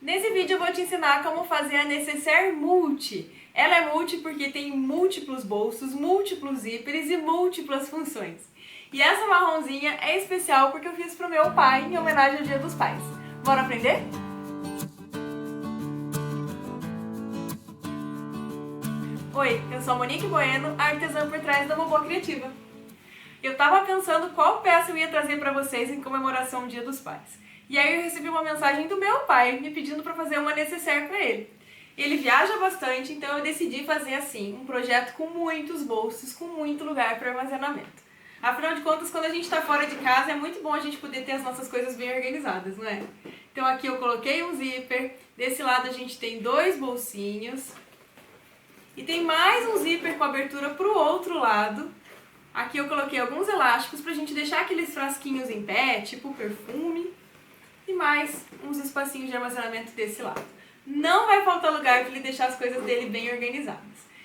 Nesse vídeo eu vou te ensinar como fazer a necessaire multi. Ela é multi porque tem múltiplos bolsos, múltiplos zíperes e múltiplas funções. E essa marronzinha é especial porque eu fiz pro meu pai em homenagem ao Dia dos Pais. Bora aprender? Oi, eu sou a Monique Bueno, a artesã por trás da Vovó Criativa. Eu tava pensando qual peça eu ia trazer pra vocês em comemoração ao Dia dos Pais. E aí eu recebi uma mensagem do meu pai me pedindo pra fazer uma necessaire pra ele. Ele viaja bastante, então eu decidi fazer assim, um projeto com muitos bolsos, com muito lugar para armazenamento. Afinal de contas, quando a gente está fora de casa, é muito bom a gente poder ter as nossas coisas bem organizadas, não é? Então aqui eu coloquei um zíper, desse lado a gente tem 2 bolsinhos, e tem mais um zíper com abertura para o outro lado. Aqui eu coloquei alguns elásticos para a gente deixar aqueles frasquinhos em pé, tipo perfume, e mais uns espacinhos de armazenamento desse lado. Não vai faltar lugar para ele deixar as coisas dele bem organizadas.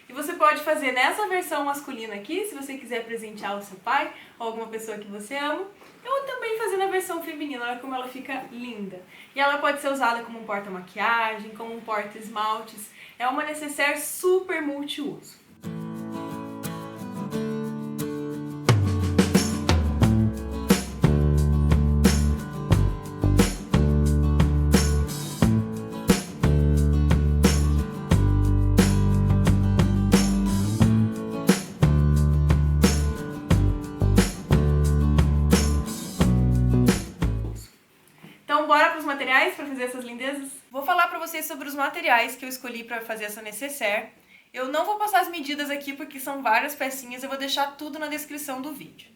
E você pode fazer nessa versão masculina aqui, se você quiser presentear o seu pai ou alguma pessoa que você ama, ou também fazer na versão feminina, olha como ela fica linda. E ela pode ser usada como um porta-maquiagem, como um porta-esmaltes. É uma necessaire super multiuso. Então bora para os materiais para fazer essas lindezas? Vou falar para vocês sobre os materiais que eu escolhi para fazer essa necessaire. Eu não vou passar as medidas aqui porque são várias pecinhas, eu vou deixar tudo na descrição do vídeo.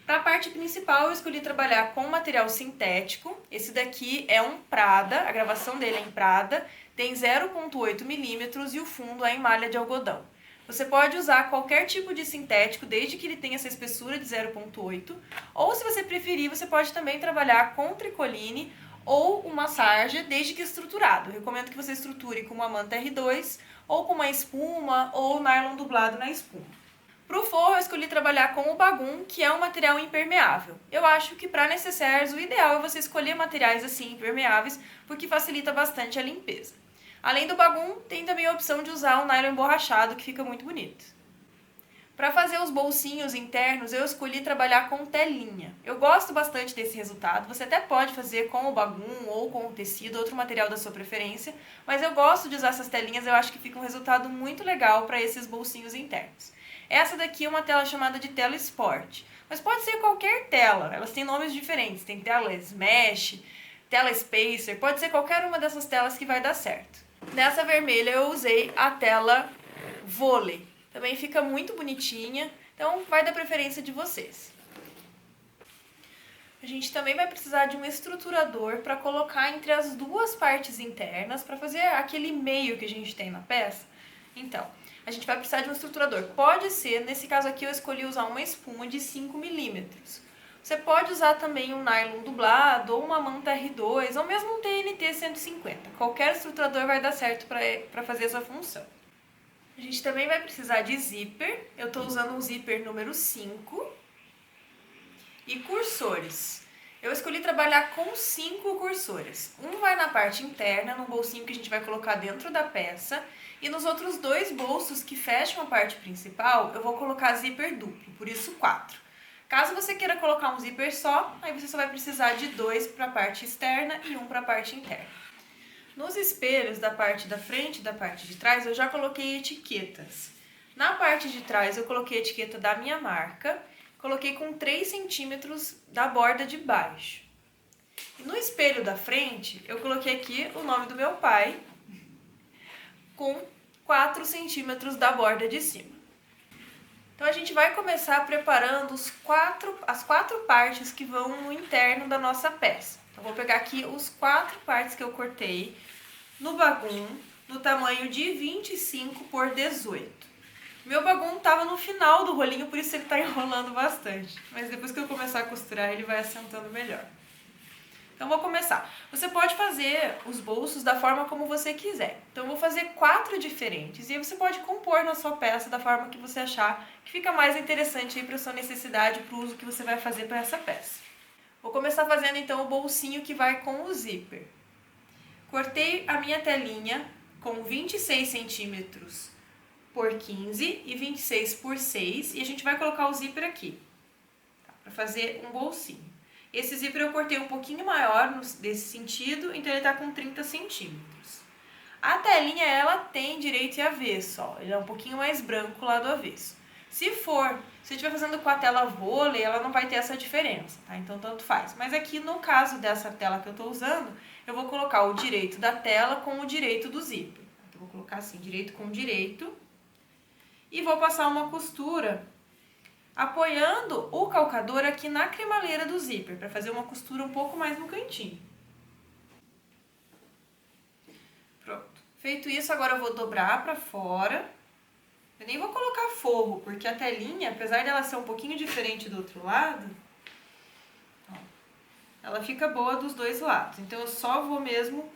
Para a parte principal eu escolhi trabalhar com material sintético. Esse daqui é um Prada, a gravação dele é em Prada, tem 0,8 milímetros e o fundo é em malha de algodão. Você pode usar qualquer tipo de sintético, desde que ele tenha essa espessura de 0,8, ou se você preferir, você pode também trabalhar com tricoline ou uma sarja, desde que estruturado. Eu recomendo que você estruture com uma manta R2, ou com uma espuma, ou nylon dublado na espuma. Para o forro, eu escolhi trabalhar com o bagum, que é um material impermeável. Eu acho que para necessaires, o ideal é você escolher materiais assim impermeáveis, porque facilita bastante a limpeza. Além do bagum, tem também a opção de usar o nylon emborrachado, que fica muito bonito. Para fazer os bolsinhos internos, eu escolhi trabalhar com telinha. Eu gosto bastante desse resultado, você até pode fazer com o bagum ou com o tecido, outro material da sua preferência, mas eu gosto de usar essas telinhas, eu acho que fica um resultado muito legal para esses bolsinhos internos. Essa daqui é uma tela chamada de tela Sport, mas pode ser qualquer tela, elas têm nomes diferentes, tem tela Smash, tela Spacer, pode ser qualquer uma dessas telas que vai dar certo. Nessa vermelha eu usei a tela Vôlei. Também fica muito bonitinha, então vai da preferência de vocês. A gente também vai precisar de um estruturador para colocar entre as duas partes internas, para fazer aquele meio que a gente tem na peça. Então, a gente vai precisar de um estruturador. Pode ser, nesse caso aqui eu escolhi usar uma espuma de 5 milímetros. Você pode usar também um nylon dublado, ou uma manta R2, ou mesmo um TNT 150. Qualquer estruturador vai dar certo para fazer essa função. A gente também vai precisar de zíper. Eu estou usando um zíper número 5. E cursores. Eu escolhi trabalhar com 5 cursores. Um vai na parte interna, no bolsinho que a gente vai colocar dentro da peça. E nos outros 2 bolsos que fecham a parte principal, eu vou colocar zíper duplo, por isso 4. Caso você queira colocar um zíper só, aí você só vai precisar de 2 para a parte externa e 1 para a parte interna. Nos espelhos da parte da frente e da parte de trás, eu já coloquei etiquetas. Na parte de trás, eu coloquei a etiqueta da minha marca, coloquei com 3 centímetros da borda de baixo. E no espelho da frente, eu coloquei aqui o nome do meu pai, com 4 centímetros da borda de cima. Então a gente vai começar preparando as 4 partes que vão no interno da nossa peça. Então vou pegar aqui os 4 partes que eu cortei no bagum, no tamanho de 25 por 18. Meu bagum estava no final do rolinho, por isso ele está enrolando bastante. Mas depois que eu começar a costurar, ele vai assentando melhor. Então vou começar. Você pode fazer os bolsos da forma como você quiser. Então eu vou fazer 4 diferentes e aí você pode compor na sua peça da forma que você achar que fica mais interessante aí para sua necessidade, para o uso que você vai fazer para essa peça. Vou começar fazendo então o bolsinho que vai com o zíper. Cortei a minha telinha com 26 centímetros por 15 e 26 por 6 e a gente vai colocar o zíper aqui, tá? Para fazer um bolsinho. Esse zíper eu cortei um pouquinho maior desse sentido, então ele tá com 30 centímetros. A telinha, ela tem direito e avesso, ó. Ele é um pouquinho mais branco lá do avesso. Se estiver fazendo com a tela vôlei, ela não vai ter essa diferença, tá? Então, tanto faz. Mas aqui, no caso dessa tela que eu tô usando, eu vou colocar o direito da tela com o direito do zíper. Então, eu vou colocar assim, direito com direito. E vou passar uma costura apoiando o calcador aqui na cremaleira do zíper, para fazer uma costura um pouco mais no cantinho. Pronto. Feito isso, agora eu vou dobrar para fora. Eu nem vou colocar forro, porque a telinha, apesar dela ser um pouquinho diferente do outro lado, ó, ela fica boa dos dois lados. Então, eu só vou mesmo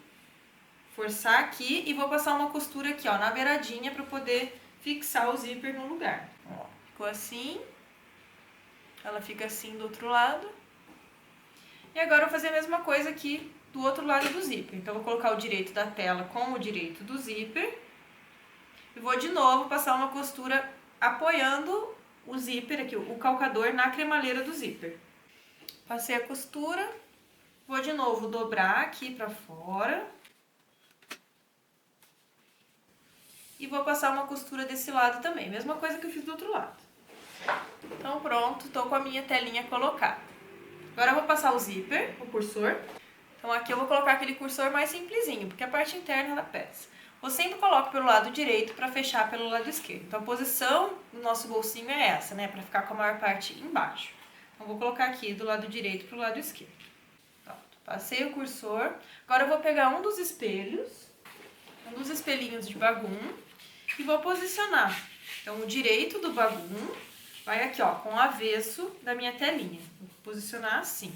forçar aqui e vou passar uma costura aqui, ó, na beiradinha, para poder fixar o zíper no lugar. Ó, ficou assim. Ela fica assim do outro lado. E agora eu vou fazer a mesma coisa aqui do outro lado do zíper. Então, eu vou colocar o direito da tela com o direito do zíper. E vou de novo passar uma costura apoiando o zíper aqui, o calcador na cremaleira do zíper. Passei a costura, vou de novo dobrar aqui pra fora. E vou passar uma costura desse lado também, mesma coisa que eu fiz do outro lado. Então pronto, tô com a minha telinha colocada. Agora eu vou passar o zíper, o cursor. Então aqui eu vou colocar aquele cursor mais simplesinho, porque a parte interna da peça. Eu sempre coloco pelo lado direito para fechar pelo lado esquerdo. Então a posição do nosso bolsinho é essa, né? Para ficar com a maior parte embaixo. Então vou colocar aqui do lado direito para o lado esquerdo. Pronto, passei o cursor. Agora eu vou pegar um dos espelhos, um dos espelhinhos de bagum e vou posicionar. Então o direito do bagum vai aqui, ó, com o avesso da minha telinha. Vou posicionar assim.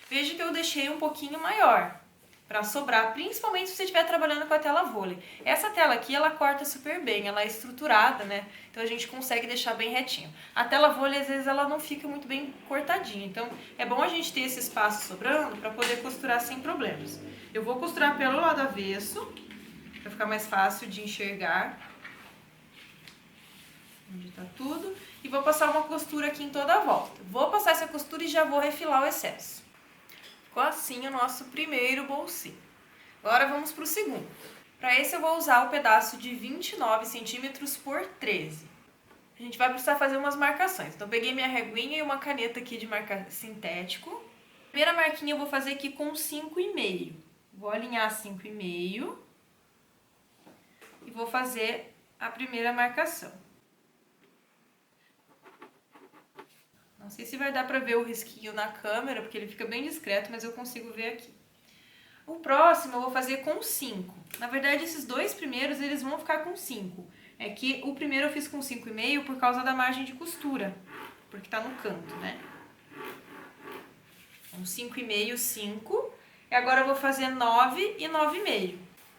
Veja que eu deixei um pouquinho maior, para sobrar, principalmente se você estiver trabalhando com a tela vôlei. Essa tela aqui, ela corta super bem, ela é estruturada, né? Então a gente consegue deixar bem retinho. A tela vôlei, às vezes, ela não fica muito bem cortadinha. Então é bom a gente ter esse espaço sobrando para poder costurar sem problemas. Eu vou costurar pelo lado avesso, para ficar mais fácil de enxergar onde tá tudo. E vou passar uma costura aqui em toda a volta. Vou passar essa costura e já vou refilar o excesso. Ficou assim o nosso primeiro bolsinho. Agora vamos para o segundo. Para esse eu vou usar o pedaço de 29 centímetros por 13. A gente vai precisar fazer umas marcações. Então eu peguei minha reguinha e uma caneta aqui de marcar sintético. A primeira marquinha eu vou fazer aqui com 5,5. Vou alinhar 5,5 e vou fazer a primeira marcação. Não sei se vai dar pra ver o risquinho na câmera, porque ele fica bem discreto, mas eu consigo ver aqui. O próximo eu vou fazer com 5. Na verdade, esses dois primeiros, eles vão ficar com 5. É que o primeiro eu fiz com 5,5 por causa da margem de costura, porque tá no canto, né? Então, 5,5, 5. E agora eu vou fazer 9 e 9,5.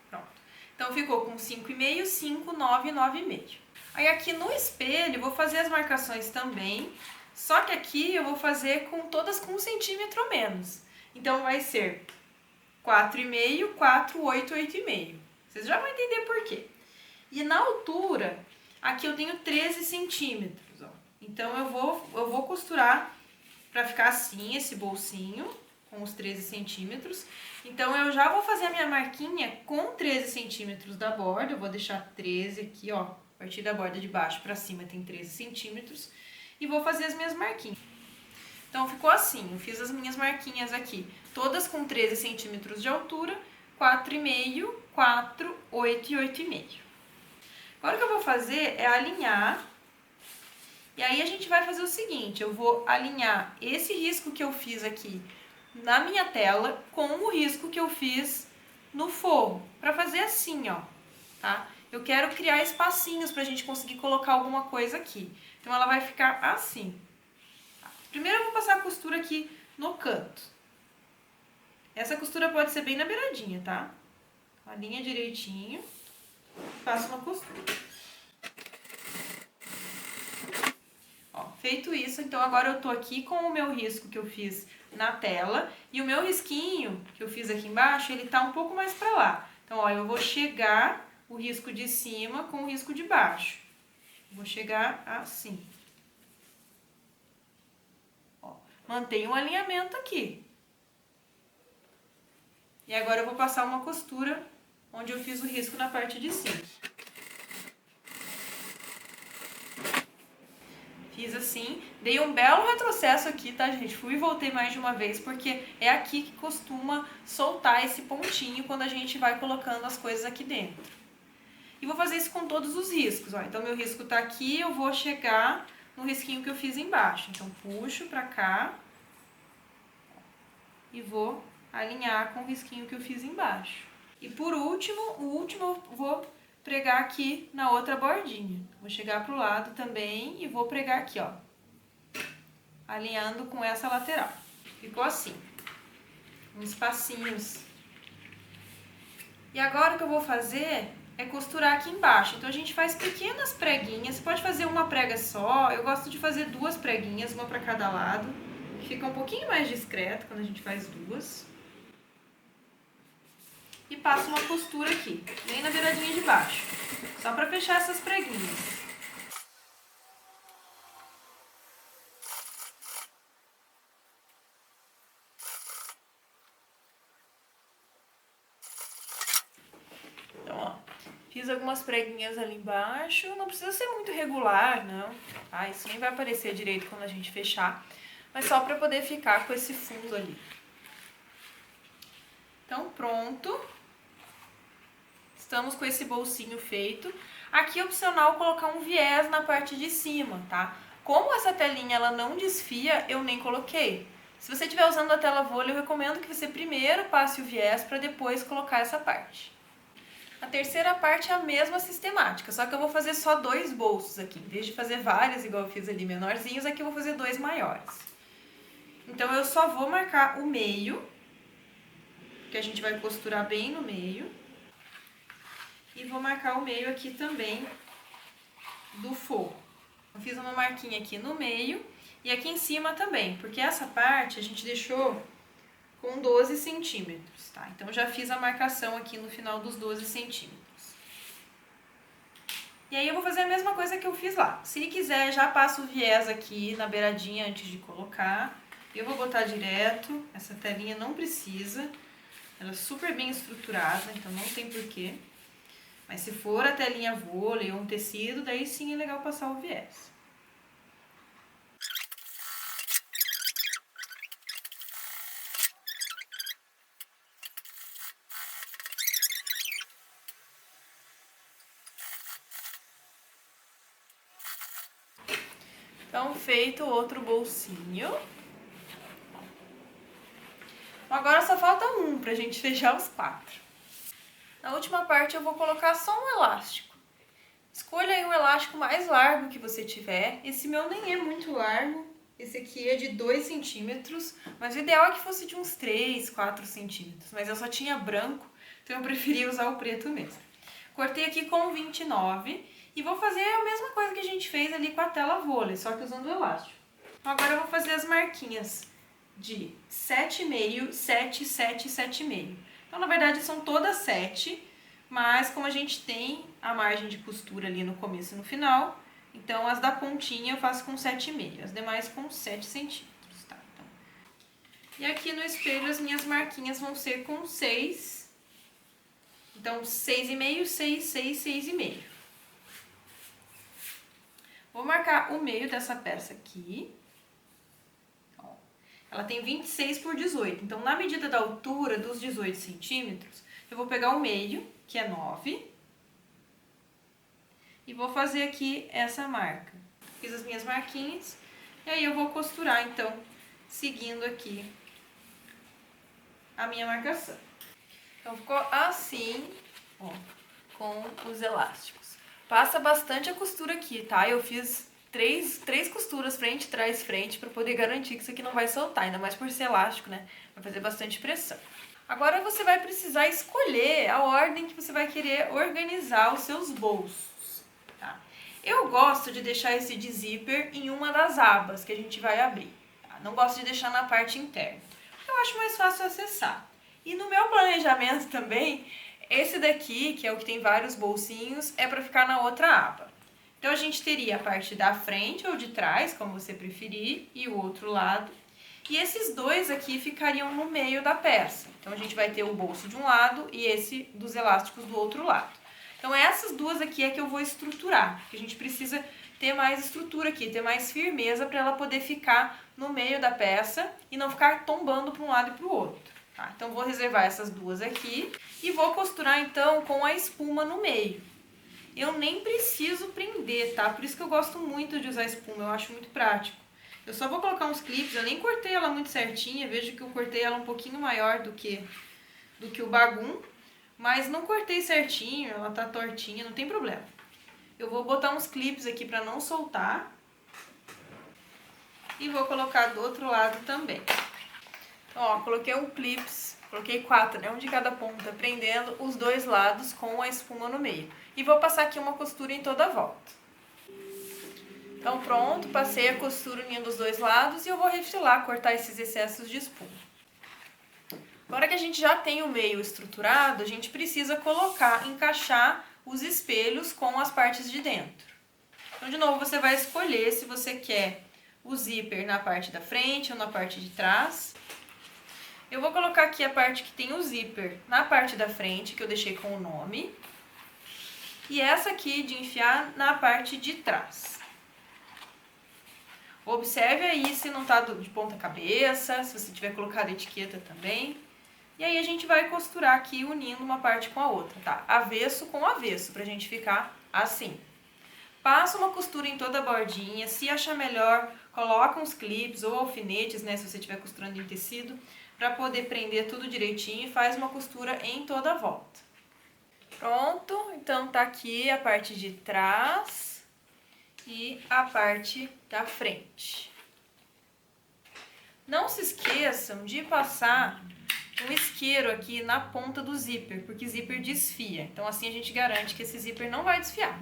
Pronto. Então, ficou com 5,5, 5, 9 e 9,5. Aí, aqui no espelho, eu vou fazer as marcações também. Só que aqui eu vou fazer todas com 1 centímetro ou menos. Então, vai ser 4,5, 4, 8, 8,5. Vocês já vão entender por quê. E na altura, aqui eu tenho 13 centímetros. Ó. Então, eu vou costurar para ficar assim, esse bolsinho, com os 13 centímetros. Então, eu já vou fazer a minha marquinha com 13 centímetros da borda. Eu vou deixar 13 aqui, ó. A partir da borda de baixo para cima tem 13 centímetros. E vou fazer as minhas marquinhas. Então, ficou assim. Eu fiz as minhas marquinhas aqui, todas com 13 centímetros de altura, 4,5, 4, 8 e 8,5. Agora, o que eu vou fazer é alinhar. E aí, a gente vai fazer o seguinte. Eu vou alinhar esse risco que eu fiz aqui na minha tela com o risco que eu fiz no forro. Pra fazer assim, ó. Tá? Eu quero criar espacinhos pra gente conseguir colocar alguma coisa aqui. Então, ela vai ficar assim. Primeiro, eu vou passar a costura aqui no canto. Essa costura pode ser bem na beiradinha, tá? Alinha direitinho. Faço uma costura. Ó, feito isso, então agora eu tô aqui com o meu risco que eu fiz na tela e o meu risquinho que eu fiz aqui embaixo, ele tá um pouco mais para lá. Então, ó, eu vou chegar o risco de cima com o risco de baixo. Vou chegar assim. Ó, mantenho o alinhamento aqui. E agora eu vou passar uma costura onde eu fiz o risco na parte de cima. Fiz assim, dei um belo retrocesso aqui, tá, gente? Fui e voltei mais de uma vez, porque é aqui que costuma soltar esse pontinho quando a gente vai colocando as coisas aqui dentro. E vou fazer isso com todos os riscos, ó. Então, meu risco tá aqui, eu vou chegar no risquinho que eu fiz embaixo. Então, puxo pra cá e vou alinhar com o risquinho que eu fiz embaixo. E por último, o último eu vou pregar aqui na outra bordinha. Vou chegar pro lado também e vou pregar aqui, ó. Alinhando com essa lateral. Ficou assim. Uns passinhos. E agora o que eu vou fazer é costurar aqui embaixo. Então a gente faz pequenas preguinhas. Você pode fazer uma prega só. Eu gosto de fazer duas preguinhas, uma para cada lado. Fica um pouquinho mais discreto quando a gente faz duas. E passo uma costura aqui, bem na beiradinha de baixo, só para fechar essas preguinhas. Então, ó, fiz algumas preguinhas ali embaixo, não precisa ser muito regular, não, tá? Isso nem vai aparecer direito quando a gente fechar, mas só para poder ficar com esse fundo ali. Então, pronto. Estamos com esse bolsinho feito. Aqui é opcional colocar um viés na parte de cima, tá? Como essa telinha ela não desfia, eu nem coloquei. Se você estiver usando a tela vôlei, eu recomendo que você primeiro passe o viés para depois colocar essa parte. A terceira parte é a mesma sistemática, só que eu vou fazer só 2 bolsos aqui. Em vez de fazer vários, igual eu fiz ali menorzinhos, aqui eu vou fazer 2 maiores. Então eu só vou marcar o meio, que a gente vai costurar bem no meio. E vou marcar o meio aqui também do forro. Eu fiz uma marquinha aqui no meio e aqui em cima também, porque essa parte a gente deixou com 12 centímetros, tá? Então, eu já fiz a marcação aqui no final dos 12 centímetros. E aí, eu vou fazer a mesma coisa que eu fiz lá. Se quiser, já passo o viés aqui na beiradinha antes de colocar. Eu vou botar direto, essa telinha não precisa. Ela é super bem estruturada, então não tem porquê. Mas se for a telinha vôlei ou um tecido, daí sim é legal passar o viés. Então, feito outro bolsinho. Agora só falta um pra gente fechar os 4. Na última parte eu vou colocar só um elástico. Escolha aí o elástico mais largo que você tiver. Esse meu nem é muito largo. Esse aqui é de 2 centímetros, mas o ideal é que fosse de uns 3, 4 centímetros. Mas eu só tinha branco, então eu preferi usar o preto mesmo. Cortei aqui com 29 e vou fazer a mesma coisa que a gente fez ali com a tela vôlei, só que usando o elástico. Agora eu vou fazer as marquinhas de 7,5, 7, 7, 7,5. Então, na verdade, são todas 7, mas como a gente tem a margem de costura ali no começo e no final, então as da pontinha eu faço com 7,5, as demais com 7 centímetros, tá? Então, e aqui no espelho as minhas marquinhas vão ser com 6, então 6,5, 6, 6, 6,5. Vou marcar o meio dessa peça aqui. Ela tem 26 por 18, então na medida da altura dos 18 centímetros, eu vou pegar o meio, que é 9, e vou fazer aqui essa marca. Fiz as minhas marquinhas, e aí eu vou costurar, então, seguindo aqui a minha marcação. Então ficou assim, ó, com os elásticos. Passa bastante a costura aqui, tá? Eu fiz três costuras frente, trás, frente, para poder garantir que isso aqui não vai soltar, ainda mais por ser elástico, né? Vai fazer bastante pressão. Agora você vai precisar escolher a ordem que você vai querer organizar os seus bolsos, tá? Eu gosto de deixar esse de zíper em uma das abas que a gente vai abrir, tá? Não gosto de deixar na parte interna. Eu acho mais fácil acessar. E no meu planejamento também, esse daqui, que é o que tem vários bolsinhos, é para ficar na outra aba. Então a gente teria a parte da frente ou de trás, como você preferir, e o outro lado. E esses dois aqui ficariam no meio da peça. Então a gente vai ter o bolso de um lado e esse dos elásticos do outro lado. Então essas duas aqui é que eu vou estruturar, porque a gente precisa ter mais estrutura aqui, ter mais firmeza para ela poder ficar no meio da peça e não ficar tombando para um lado e para o outro. Tá? Então vou reservar essas duas aqui e vou costurar então com a espuma no meio. Eu nem preciso prender, tá? Por isso que eu gosto muito de usar espuma, eu acho muito prático. Eu só vou colocar uns clipes, eu nem cortei ela muito certinha, vejo que eu cortei ela um pouquinho maior do que o bagum, mas não cortei certinho, ela tá tortinha, não tem problema. Eu vou botar uns clipes aqui pra não soltar e vou colocar do outro lado também. Então, ó, coloquei um clips, coloquei 4, né, um de cada ponta, prendendo os dois lados com a espuma no meio. E vou passar aqui uma costura em toda a volta. Então pronto, passei a costura unindo os dois lados e eu vou refilar, cortar esses excessos de espuma. Agora que a gente já tem o meio estruturado, a gente precisa encaixar os espelhos com as partes de dentro. Então de novo você vai escolher se você quer o zíper na parte da frente ou na parte de trás. Eu vou colocar aqui a parte que tem o zíper na parte da frente, que eu deixei com o nome. E essa aqui de enfiar na parte de trás. Observe aí se não tá de ponta cabeça, se você tiver colocado a etiqueta também. E aí a gente vai costurar aqui unindo uma parte com a outra, tá? Avesso com avesso, pra gente ficar assim. Passa uma costura em toda a bordinha, se achar melhor, coloca uns clips ou alfinetes, né, se você estiver costurando em tecido, pra poder prender tudo direitinho e faz uma costura em toda a volta. Pronto, então tá aqui a parte de trás e a parte da frente. Não se esqueçam de passar um isqueiro aqui na ponta do zíper, porque zíper desfia. Então assim a gente garante que esse zíper não vai desfiar.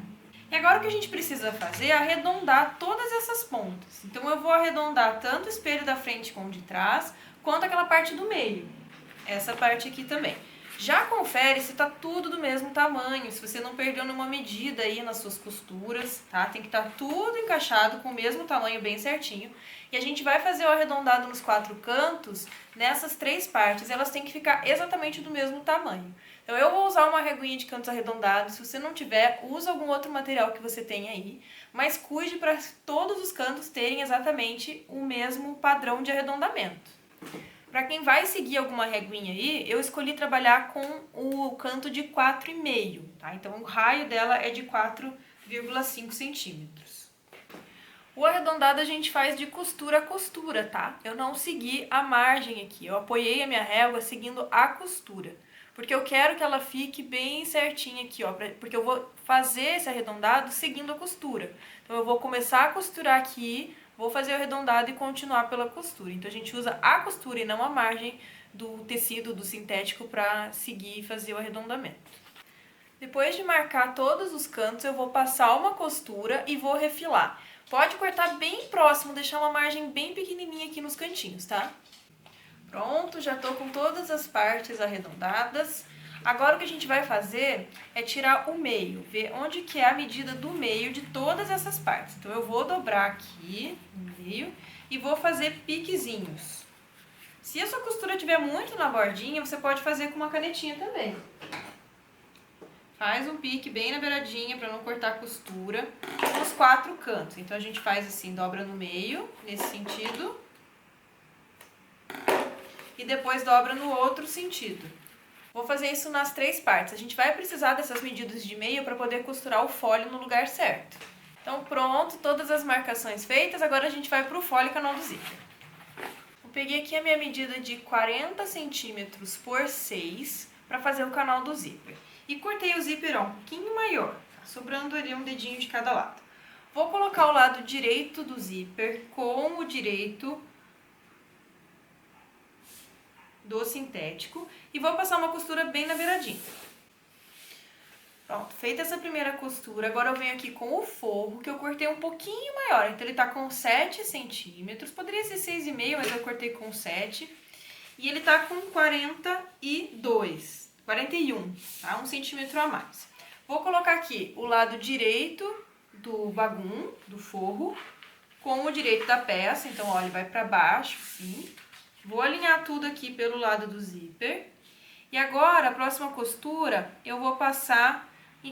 E agora o que a gente precisa fazer é arredondar todas essas pontas. Então eu vou arredondar tanto o espelho da frente como o de trás, quanto aquela parte do meio. Essa parte aqui também. Já confere se tá tudo do mesmo tamanho, se você não perdeu nenhuma medida aí nas suas costuras, tá? Tem que estar tudo encaixado com o mesmo tamanho bem certinho. E a gente vai fazer o arredondado nos 4 cantos, nessas 3 partes, elas têm que ficar exatamente do mesmo tamanho. Então eu vou usar uma reguinha de cantos arredondados, se você não tiver, usa algum outro material que você tenha aí, mas cuide para todos os cantos terem exatamente o mesmo padrão de arredondamento. Para quem vai seguir alguma reguinha aí, eu escolhi trabalhar com o canto de 4,5, tá? Então o raio dela é de 4,5 centímetros. O arredondado a gente faz de costura a costura, tá? Eu não segui a margem aqui, eu apoiei a minha régua seguindo a costura. Porque eu quero que ela fique bem certinha aqui, ó, porque eu vou fazer esse arredondado seguindo a costura. Então eu vou começar a costurar aqui, vou fazer o arredondado e continuar pela costura. Então a gente usa a costura e não a margem do tecido, do sintético, para seguir e fazer o arredondamento. Depois de marcar todos os cantos, eu vou passar uma costura e vou refilar. Pode cortar bem próximo, deixar uma margem bem pequenininha aqui nos cantinhos, tá? Pronto, já tô com todas as partes arredondadas. Agora o que a gente vai fazer é tirar o meio, ver onde que é a medida do meio de todas essas partes. Então eu vou dobrar aqui no meio e vou fazer piquezinhos. Se a sua costura estiver muito na bordinha, você pode fazer com uma canetinha também. Faz um pique bem na beiradinha para não cortar a costura nos 4 cantos. Então a gente faz assim, dobra no meio, nesse sentido. E depois dobra no outro sentido. Vou fazer isso nas 3 partes. A gente vai precisar dessas medidas de meio para poder costurar o fole no lugar certo. Então pronto, todas as marcações feitas, agora a gente vai para o fole canal do zíper. Eu peguei aqui a minha medida de 40 centímetros por 6 para fazer o canal do zíper. E cortei o zíper um pouquinho maior, tá? Sobrando ali um dedinho de cada lado. Vou colocar o lado direito do zíper com o direito do sintético e vou passar uma costura bem na beiradinha. Pronto, feita essa primeira costura, agora eu venho aqui com o forro, que eu cortei um pouquinho maior. Então, ele tá com 7 centímetros, poderia ser 6,5, mas eu cortei com 7. E ele tá com 41, tá? 1 centímetro a mais. Vou colocar aqui o lado direito do bagum, do forro, com o direito da peça. Então, ó, ele vai pra baixo, assim. Vou alinhar tudo aqui pelo lado do zíper. E agora, a próxima costura, eu vou passar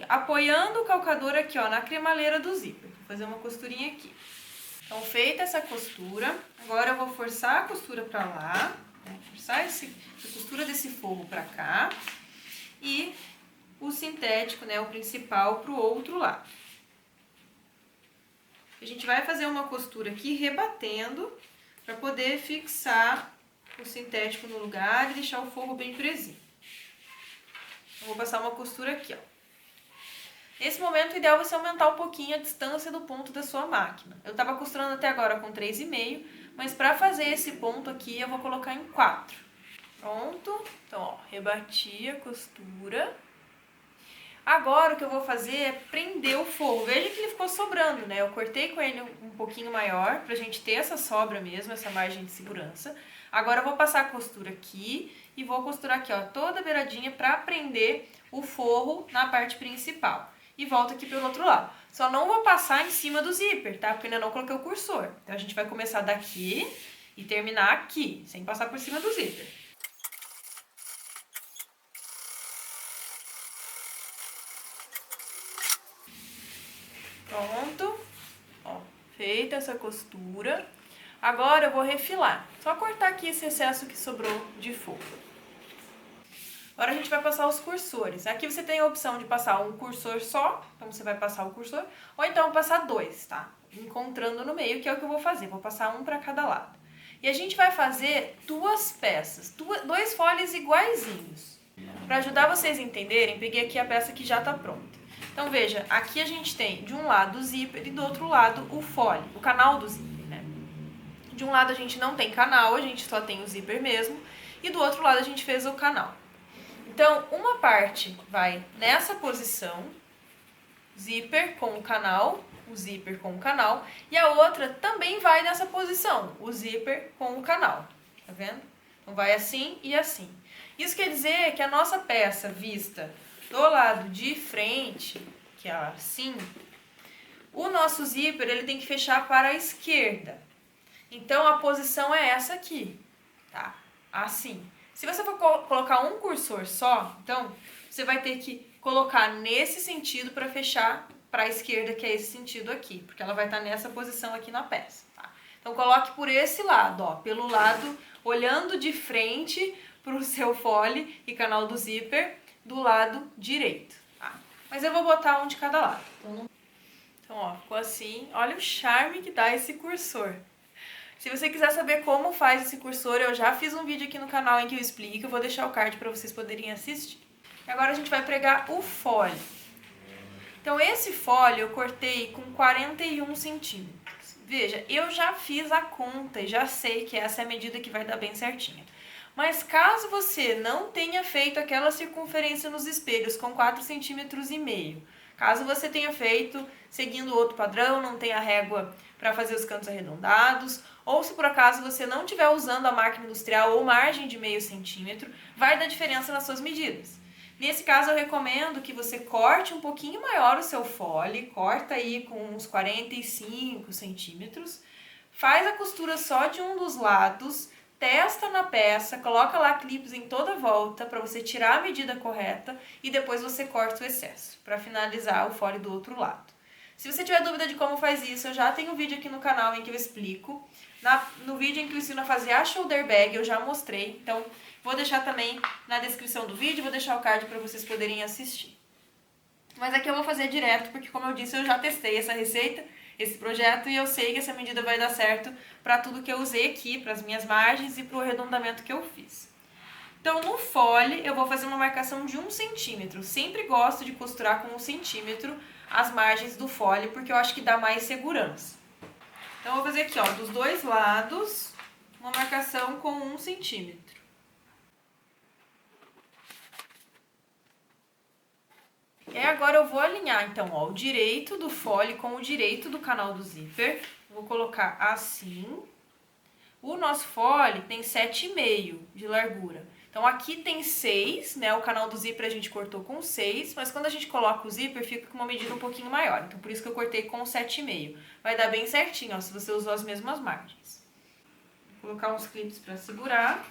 apoiando o calcador aqui, ó, na cremaleira do zíper. Vou fazer uma costurinha aqui. Então, feita essa costura, agora eu vou forçar a costura pra lá, né? Forçar a costura desse forro pra cá e o sintético, né, o principal, pro outro lado. A gente vai fazer uma costura aqui rebatendo pra poder fixar o sintético no lugar e deixar o forro bem presinho. Eu vou passar uma costura aqui, ó. Nesse momento, o ideal é você aumentar um pouquinho a distância do ponto da sua máquina. Eu estava costurando até agora com 3,5, mas para fazer esse ponto aqui, eu vou colocar em 4. Pronto. Então, ó, rebati a costura. Agora, o que eu vou fazer é prender o forro. Veja que ele ficou sobrando, né? Eu cortei com ele um pouquinho maior, pra gente ter essa sobra mesmo, essa margem de segurança. Agora, eu vou passar a costura aqui e vou costurar aqui, ó, toda a beiradinha pra prender o forro na parte principal. E volto aqui pelo outro lado. Só não vou passar em cima do zíper, tá? Porque ainda não coloquei o cursor. Então, a gente vai começar daqui e terminar aqui, sem passar por cima do zíper. Pronto. Ó, feita essa costura. Agora eu vou refilar. Só cortar aqui esse excesso que sobrou de forro. Agora a gente vai passar os cursores. Aqui você tem a opção de passar um cursor só, então você vai passar o cursor, ou então passar 2, tá? Encontrando no meio, que é o que eu vou fazer. Vou passar um para cada lado. E a gente vai fazer 2 peças, 2 folhes iguaizinhos. Para ajudar vocês a entenderem, peguei aqui a peça que já tá pronta. Então veja, aqui a gente tem de um lado o zíper e do outro lado o fole, o canal do zíper, né? De um lado a gente não tem canal, a gente só tem o zíper mesmo, e do outro lado a gente fez o canal. Então, uma parte vai nessa posição, zíper com o canal, e a outra também vai nessa posição, o zíper com o canal, tá vendo? Então, vai assim e assim. Isso quer dizer que a nossa peça vista do lado de frente, que é assim, o nosso zíper ele tem que fechar para a esquerda. Então, a posição é essa aqui, tá? Assim. Se você for colocar um cursor só, então, você vai ter que colocar nesse sentido para fechar para a esquerda, que é esse sentido aqui, porque ela vai estar nessa posição aqui na peça, tá? Então, coloque por esse lado, ó, pelo lado, olhando de frente para o seu fole e canal do zíper, do lado direito, tá? Mas eu vou botar um de cada lado. Então, ó, ficou assim. Olha o charme que dá esse cursor. Se você quiser saber como faz esse cursor, eu já fiz um vídeo aqui no canal em que eu explico, eu vou deixar o card para vocês poderem assistir. Agora a gente vai pregar o fole. Então esse fole eu cortei com 41 centímetros. Veja, eu já fiz a conta e já sei que essa é a medida que vai dar bem certinha. Mas caso você não tenha feito aquela circunferência nos espelhos com 4,5 centímetros, caso você tenha feito seguindo outro padrão, não tenha régua para fazer os cantos arredondados, ou se por acaso você não estiver usando a máquina industrial ou margem de 0,5 centímetro, vai dar diferença nas suas medidas. Nesse caso, eu recomendo que você corte um pouquinho maior o seu fole, corta aí com uns 45 centímetros, faz a costura só de um dos lados, testa na peça, coloca lá clipes em toda a volta para você tirar a medida correta e depois você corta o excesso para finalizar o fole do outro lado. Se você tiver dúvida de como faz isso, eu já tenho um vídeo aqui no canal em que eu explico. No vídeo em que eu ensino a fazer a shoulder bag, eu já mostrei. Então, vou deixar também na descrição do vídeo, vou deixar o card para vocês poderem assistir. Mas aqui eu vou fazer direto, porque como eu disse, eu já testei essa receita, esse projeto, e eu sei que essa medida vai dar certo para tudo que eu usei aqui, para as minhas margens e para o arredondamento que eu fiz. Então, no fole, eu vou fazer uma marcação de 1 centímetro. Sempre gosto de costurar com 1 centímetro as margens do fole, porque eu acho que dá mais segurança. Então, eu vou fazer aqui, ó, dos dois lados, uma marcação com 1 centímetro. agora eu vou alinhar, então, ó, o direito do fole com o direito do canal do zíper. Vou colocar assim. O nosso fole tem 7,5 de largura. Então, aqui tem 6, né? O canal do zíper a gente cortou com 6, mas quando a gente coloca o zíper, fica com uma medida um pouquinho maior. Então, por isso que eu cortei com 7,5. Vai dar bem certinho, ó, se você usou as mesmas margens. Vou colocar uns clipes para segurar.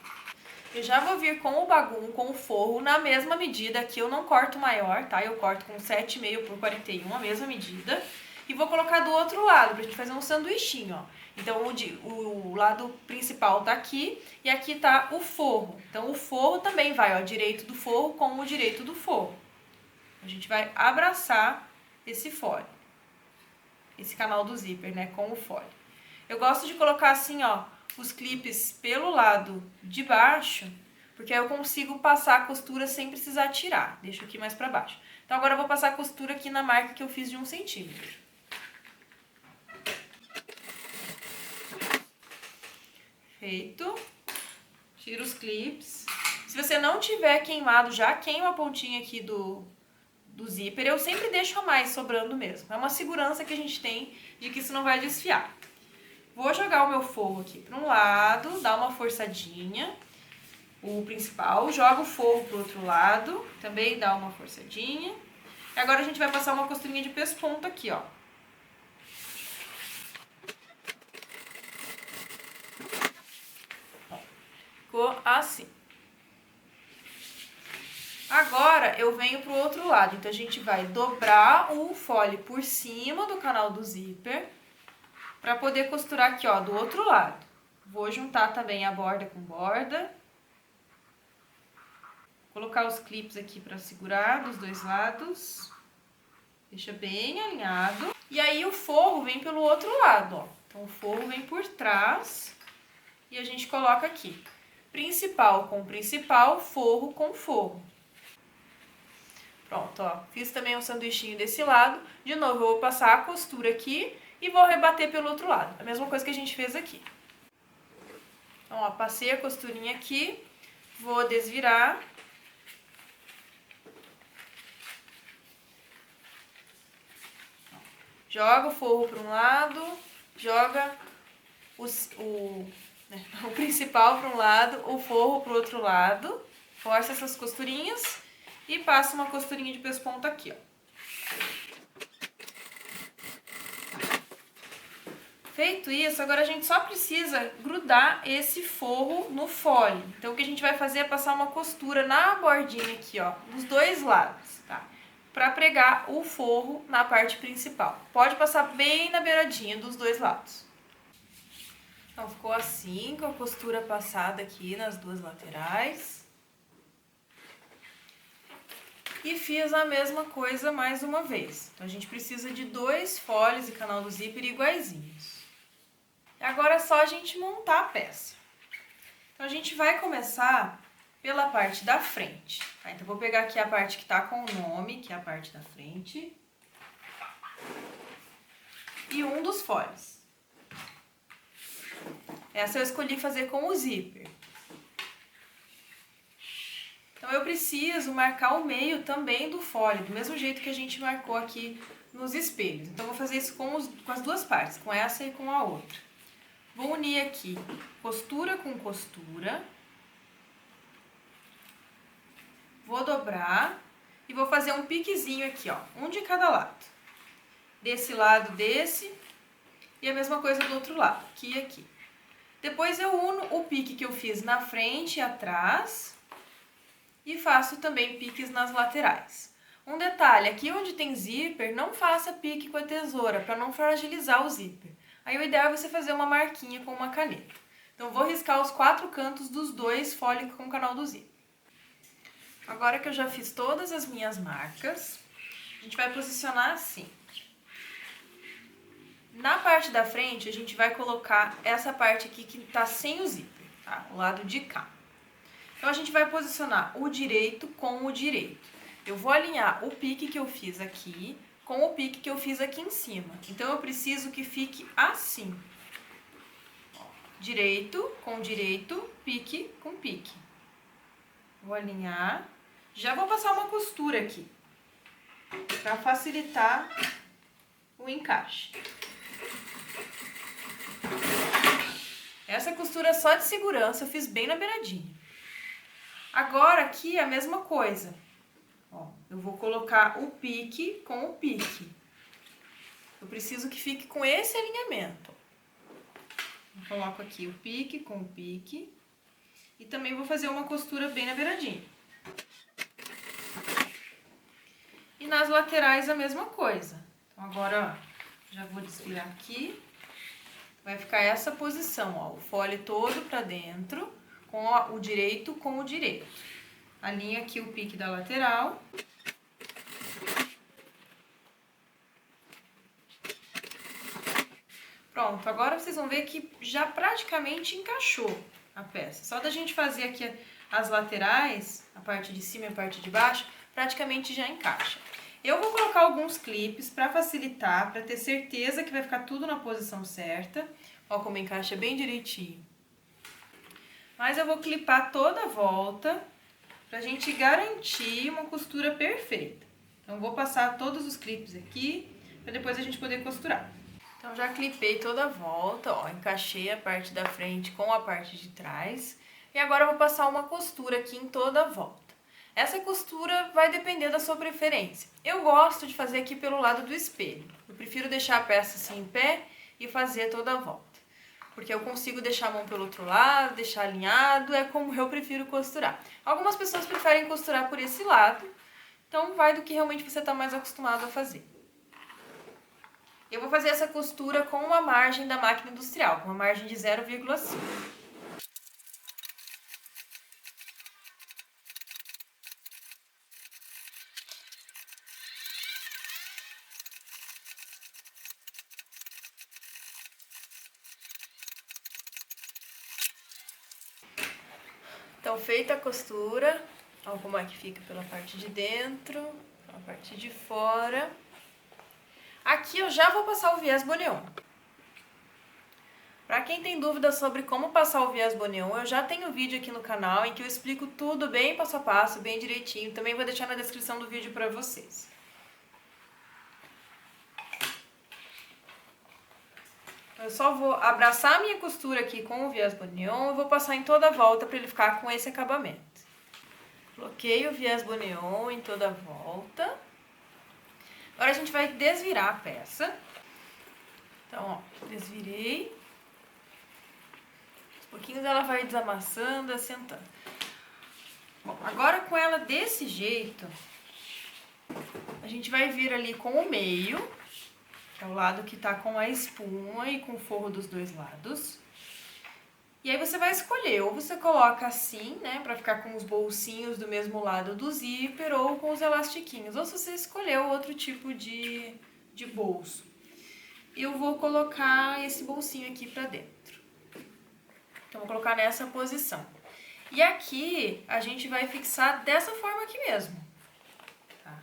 Eu já vou vir com o bagum, com o forro, na mesma medida. Aqui eu não corto maior, tá? Eu corto com 7,5 por 41, a mesma medida. E vou colocar do outro lado, pra gente fazer um sanduichinho, ó. Então, o lado principal tá aqui e aqui tá o forro. Então, o forro também vai, ó, direito do forro com o direito do forro. A gente vai abraçar esse fole, esse canal do zíper, né, com o fole. Eu gosto de colocar assim, ó, os clipes pelo lado de baixo, porque aí eu consigo passar a costura sem precisar tirar. Deixo aqui mais pra baixo. Então, agora eu vou passar a costura aqui na marca que eu fiz de 1 centímetro. Feito. Tira os clips. Se você não tiver queimado, já queima a pontinha aqui do zíper. Eu sempre deixo a mais sobrando mesmo. É uma segurança que a gente tem de que isso não vai desfiar. Vou jogar o meu forro aqui para um lado, dar uma forçadinha. O principal, joga o forro pro outro lado, também dá uma forçadinha. E agora a gente vai passar uma costurinha de pesponto aqui, ó. Ficou assim. Agora eu venho pro outro lado, então a gente vai dobrar o fole por cima do canal do zíper para poder costurar aqui, ó, do outro lado. Vou juntar também a borda com borda. Colocar os clipes aqui para segurar dos dois lados. Deixa bem alinhado. E aí o forro vem pelo outro lado, ó. Então o forro vem por trás e a gente coloca aqui. Principal com principal, forro com forro. Pronto, ó. Fiz também um sanduichinho desse lado. De novo, eu vou passar a costura aqui e vou rebater pelo outro lado. A mesma coisa que a gente fez aqui. Então, ó, passei a costurinha aqui. Vou desvirar. Joga o forro para um lado, joga o principal para um lado, o forro para o outro lado. Força essas costurinhas e passa uma costurinha de pesponto aqui, ó. Feito isso, agora a gente só precisa grudar esse forro no fole. Então, o que a gente vai fazer é passar uma costura na bordinha aqui, ó, dos dois lados, tá? Pra pregar o forro na parte principal. Pode passar bem na beiradinha dos dois lados. Então, ficou assim, com a costura passada aqui nas duas laterais. E fiz a mesma coisa mais uma vez. Então, a gente precisa de 2 foles e canal do zíper iguaizinhos. Agora é só a gente montar a peça. Então, a gente vai começar pela parte da frente. Tá? Então, vou pegar aqui a parte que tá com o nome, que é a parte da frente. E um dos foles. Essa eu escolhi fazer com o zíper. Então, eu preciso marcar o meio também do fole, do mesmo jeito que a gente marcou aqui nos espelhos. Então, eu vou fazer isso com as duas partes, com essa e com a outra. Vou unir aqui costura com costura. Vou dobrar e vou fazer um piquezinho aqui, ó, um de cada lado. Desse lado, desse, e a mesma coisa do outro lado, aqui e aqui. Depois eu uno o pique que eu fiz na frente e atrás e faço também piques nas laterais. Um detalhe, aqui onde tem zíper, não faça pique com a tesoura, para não fragilizar o zíper. Aí o ideal é você fazer uma marquinha com uma caneta. Então, vou riscar os 4 cantos dos 2 foles com o canal do zíper. Agora que eu já fiz todas as minhas marcas, a gente vai posicionar assim. Na parte da frente, a gente vai colocar essa parte aqui que tá sem o zíper, tá? O lado de cá. Então, a gente vai posicionar o direito com o direito. Eu vou alinhar o pique que eu fiz aqui com o pique que eu fiz aqui em cima. Então, eu preciso que fique assim. Direito com direito, pique com pique. Vou alinhar. Já vou passar uma costura aqui. para facilitar o encaixe. Essa costura só de segurança eu fiz bem na beiradinha. Agora aqui a mesma coisa. Ó, eu vou colocar o pique com o pique. Eu preciso que fique com esse alinhamento. Eu coloco aqui o pique com o pique. E também vou fazer uma costura bem na beiradinha. E nas laterais a mesma coisa. Então agora, ó, já vou desvirar aqui. Vai ficar essa posição, ó, o fole todo pra dentro, com o direito com o direito. Alinho aqui o pique da lateral. Pronto, agora vocês vão ver que já praticamente encaixou a peça. Só da gente fazer aqui as laterais, a parte de cima e a parte de baixo, praticamente já encaixa. Eu vou colocar alguns clipes para facilitar, para ter certeza que vai ficar tudo na posição certa. Ó como encaixa bem direitinho. Mas eu vou clipar toda a volta pra gente garantir uma costura perfeita. Então, eu vou passar todos os clipes aqui, pra depois a gente poder costurar. Então, já clipei toda a volta, ó, encaixei a parte da frente com a parte de trás. E agora eu vou passar uma costura aqui em toda a volta. Essa costura vai depender da sua preferência. Eu gosto de fazer aqui pelo lado do espelho. Eu prefiro deixar a peça assim em pé e fazer toda a volta. Porque eu consigo deixar a mão pelo outro lado, deixar alinhado, é como eu prefiro costurar. Algumas pessoas preferem costurar por esse lado, então vai do que realmente você está mais acostumado a fazer. Eu vou fazer essa costura com uma margem da máquina industrial, com uma margem de 0,5. Então, feita a costura, olha como é que fica pela parte de dentro, pela parte de fora. Aqui eu já vou passar o viés boneon. Para quem tem dúvida sobre como passar o viés boneon, eu já tenho vídeo aqui no canal em que eu explico tudo bem passo a passo, bem direitinho. Também vou deixar na descrição do vídeo para vocês. Eu só vou abraçar a minha costura aqui com o viés boneon e vou passar em toda a volta para ele ficar com esse acabamento. Coloquei o viés boneon em toda a volta. Agora a gente vai desvirar a peça. Então, ó, desvirei. Aos pouquinhos ela vai desamassando, assentando. Bom, agora com ela desse jeito, a gente vai vir ali com o meio, que é o lado que tá com a espuma e com o forro dos dois lados. E aí você vai escolher, ou você coloca assim, né, pra ficar com os bolsinhos do mesmo lado do zíper, ou com os elastiquinhos, ou se você escolheu outro tipo de bolso. Eu vou colocar esse bolsinho aqui pra dentro. Então, vou colocar nessa posição. E aqui, a gente vai fixar dessa forma aqui mesmo. Tá?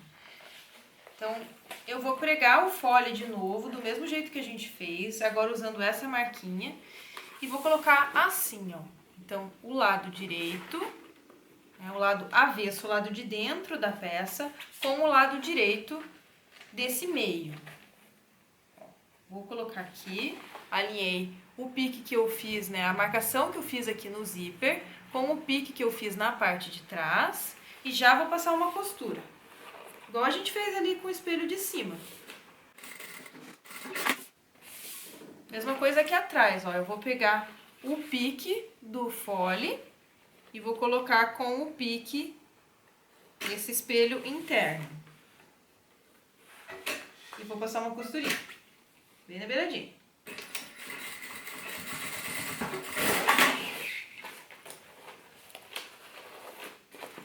Então, eu vou pregar o fole de novo, do mesmo jeito que a gente fez, agora usando essa marquinha. E vou colocar assim, ó. Então, o lado direito, né, o lado avesso, o lado de dentro da peça, com o lado direito desse meio. Vou colocar aqui, alinhei o pique que eu fiz, né, a marcação que eu fiz aqui no zíper, com o pique que eu fiz na parte de trás, e já vou passar uma costura. Igual a gente fez ali com o espelho de cima. Mesma coisa aqui atrás, ó, eu vou pegar o pique do fole e vou colocar com o pique desse espelho interno. E vou passar uma costurinha, bem na beiradinha.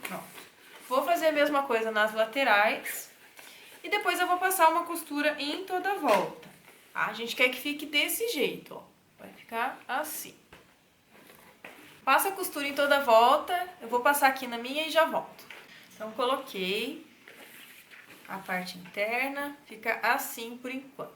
Pronto. Vou fazer a mesma coisa nas laterais e depois eu vou passar uma costura em toda a volta. A gente quer que fique desse jeito, ó. Vai ficar assim. Passa a costura em toda a volta. Eu vou passar aqui na minha e já volto. Então, coloquei a parte interna. Fica assim por enquanto.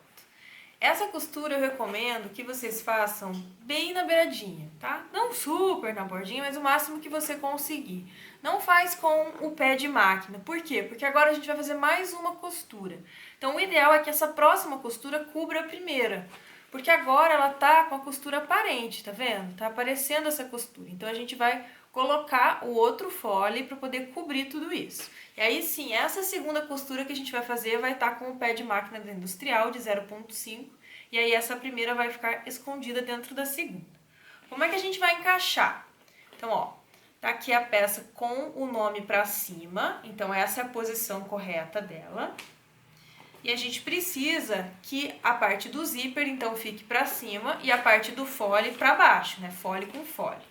Essa costura eu recomendo que vocês façam bem na beiradinha, tá? Não super na bordinha, mas o máximo que você conseguir. Não faz com o pé de máquina. Por quê? Porque agora a gente vai fazer mais uma costura. Então o ideal é que essa próxima costura cubra a primeira. Porque agora ela tá com a costura aparente, tá vendo? Tá aparecendo essa costura. Então a gente vai colocar o outro fole para poder cobrir tudo isso. E aí sim, essa segunda costura que a gente vai fazer vai estar com o pé de máquina industrial de 0,5 e aí essa primeira vai ficar escondida dentro da segunda. Como é que a gente vai encaixar? Então, ó, tá aqui a peça com o nome para cima, então essa é a posição correta dela. E a gente precisa que a parte do zíper, então, fique para cima e a parte do fole para baixo, né? Fole com fole.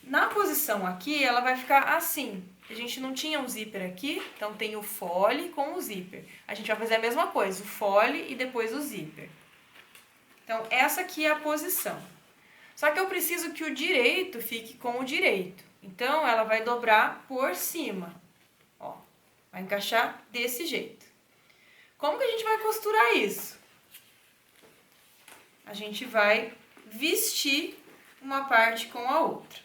Na posição aqui, ela vai ficar assim. A gente não tinha um zíper aqui, então tem o fole com o zíper. A gente vai fazer a mesma coisa, o fole e depois o zíper. Então, essa aqui é a posição. Só que eu preciso que o direito fique com o direito. Então, ela vai dobrar por cima. Ó, vai encaixar desse jeito. Como que a gente vai costurar isso? A gente vai vestir uma parte com a outra.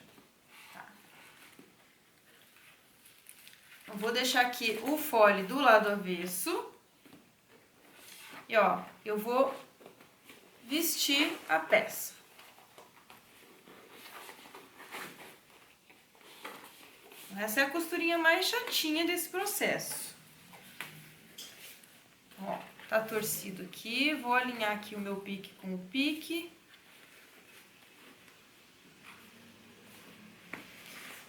Eu vou deixar aqui o fole do lado avesso. E ó, eu vou vestir a peça. Essa é a costurinha mais chatinha desse processo. Ó, tá torcido aqui. Vou alinhar aqui o meu pique com o pique.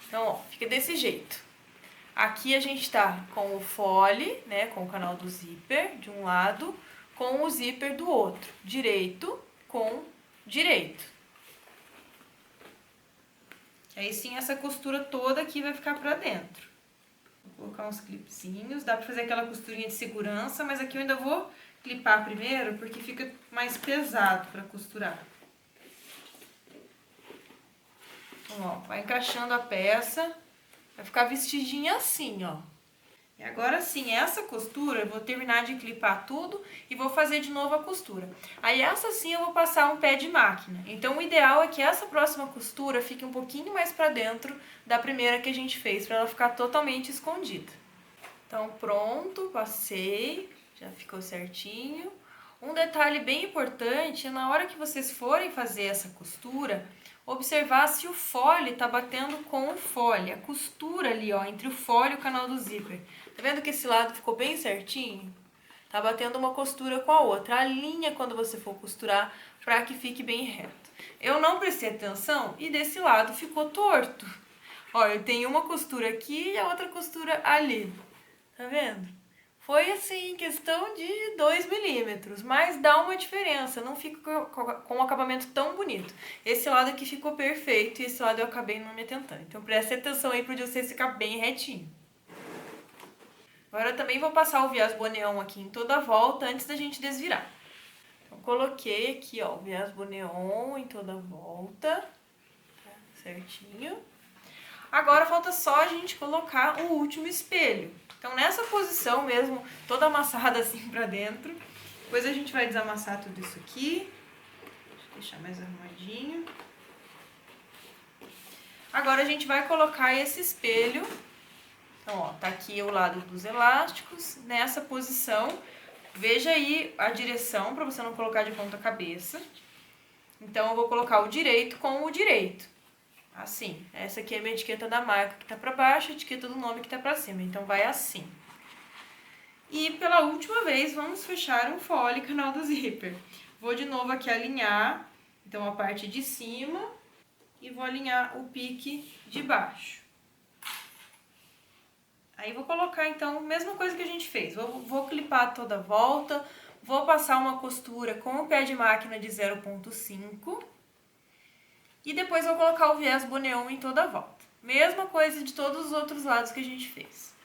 Então, ó, fica desse jeito. Aqui a gente tá com o fole, né, com o canal do zíper de um lado, com o zíper do outro, direito com direito. Aí sim essa costura toda aqui vai ficar pra dentro. Vou colocar uns clipezinhos, dá pra fazer aquela costurinha de segurança, mas aqui eu ainda vou clipar primeiro porque fica mais pesado pra costurar. Então, ó, vai encaixando a peça. Vai ficar vestidinha assim, ó. E agora sim, essa costura eu vou terminar de clipar tudo e vou fazer de novo a costura. Aí essa sim eu vou passar um pé de máquina. Então o ideal é que essa próxima costura fique um pouquinho mais pra dentro da primeira que a gente fez, pra ela ficar totalmente escondida. Então pronto, passei, já ficou certinho. Um detalhe bem importante é na hora que vocês forem fazer essa costura, observar se o fole tá batendo com o fole, a costura ali, ó, entre o fole e o canal do zíper. Tá vendo que esse lado ficou bem certinho? Tá batendo uma costura com a outra. Alinha quando você for costurar para que fique bem reto. Eu não prestei atenção e desse lado ficou torto. Ó, eu tenho uma costura aqui e a outra costura ali. Tá vendo? Foi assim, questão de 2 milímetros, mas dá uma diferença, não fica com um acabamento tão bonito. Esse lado aqui ficou perfeito e esse lado eu acabei não me atentando. Então preste atenção aí para vocês ficar bem retinho. Agora eu também vou passar o viés boneon aqui em toda a volta antes da gente desvirar. Então coloquei aqui, ó, o viés boneon em toda a volta, tá? Certinho. Agora falta só a gente colocar o último espelho. Então nessa posição mesmo, toda amassada assim pra dentro. Depois a gente vai desamassar tudo isso aqui. Deixa eu deixar mais arrumadinho. Agora a gente vai colocar esse espelho. Então, ó, tá aqui o lado dos elásticos, nessa posição. Veja aí a direção pra você não colocar de ponta cabeça. Então eu vou colocar o direito com o direito. Assim, essa aqui é a minha etiqueta da marca que tá pra baixo, a etiqueta do nome que tá pra cima, então vai assim. E pela última vez, vamos fechar um fole canal do zíper. Vou de novo aqui alinhar, então a parte de cima, e vou alinhar o pique de baixo. Aí vou colocar então, a mesma coisa que a gente fez, vou clipar toda a volta, vou passar uma costura com o pé de máquina de 0,5. E depois vou colocar o viés boneon em toda a volta. Mesma coisa de todos os outros lados que a gente fez.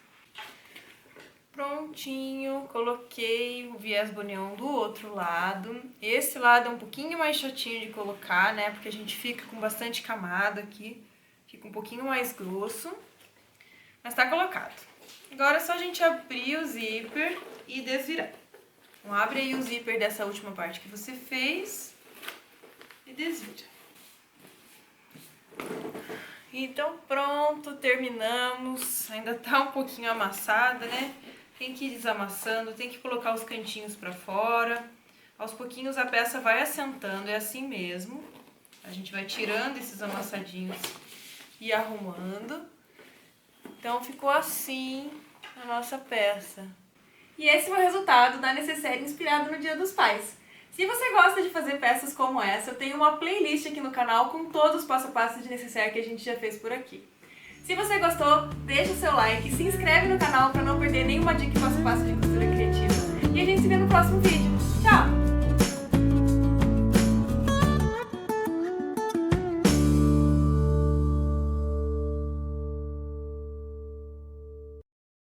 Prontinho, coloquei o viés boneon do outro lado. Esse lado é um pouquinho mais chatinho de colocar, né? Porque a gente fica com bastante camada aqui. Fica um pouquinho mais grosso. Mas tá colocado. Agora é só a gente abrir o zíper e desvirar. Então abre aí o zíper dessa última parte que você fez e desvira. Então pronto, terminamos. Ainda tá um pouquinho amassada, né? Tem que ir desamassando, tem que colocar os cantinhos pra fora. Aos pouquinhos a peça vai assentando, é assim mesmo. A gente vai tirando esses amassadinhos e arrumando. Então ficou assim a nossa peça. E esse foi o resultado da necessaire inspirado no Dia dos Pais. Se você gosta de fazer peças como essa, eu tenho uma playlist aqui no canal com todos os passo a passo de necessaire que a gente já fez por aqui. Se você gostou, deixa o seu like, se inscreve no canal para não perder nenhuma dica e passo a passo de costura criativa. E a gente se vê no próximo vídeo.